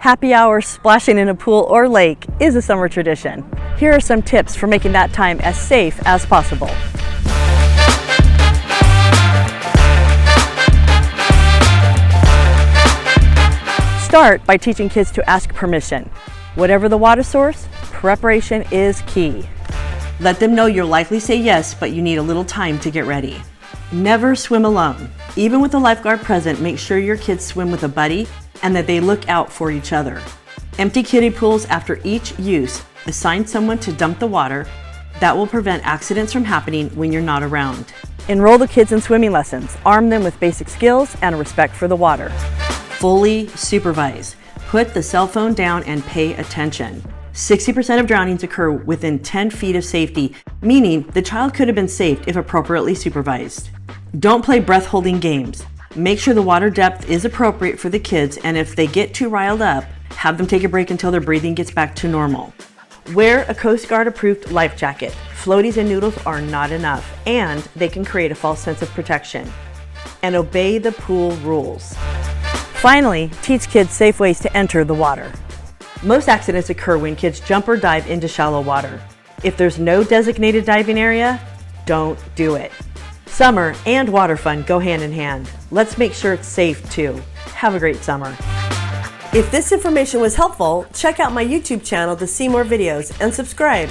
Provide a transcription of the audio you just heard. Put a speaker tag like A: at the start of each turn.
A: Happy hour splashing in a pool or lake is a summer tradition. Here are some tips for making that time as safe as possible. Start by teaching kids to ask permission. Whatever the water source, preparation is key. Let them know you'll likely say yes, but you need a little time to get ready. Never swim alone. Even with a lifeguard present, make sure your kids swim with a buddy and that they look out for each other. Empty kiddie pools after each use. Assign someone to dump the water. That will prevent accidents from happening when you're not around. Enroll the kids in swimming lessons. Arm them with basic skills and a respect for the water. Fully supervise. Put the cell phone down and pay attention. 60% of drownings occur within 10 feet of safety, meaning the child could have been saved if appropriately supervised. Don't play breath-holding games. Make sure the water depth is appropriate for the kids, and if they get too riled up, have them take a break until their breathing gets back to normal. Wear a Coast Guard approved life jacket. Floaties and noodles are not enough, and they can create a false sense of protection. And obey the pool rules. Finally, teach kids safe ways to enter the water. Most accidents occur when kids jump or dive into shallow water. If there's no designated diving area, don't do it. Summer and water fun go hand in hand. Let's make sure it's safe too. Have a great summer.
B: If this information was helpful, check out my YouTube channel to see more videos and subscribe.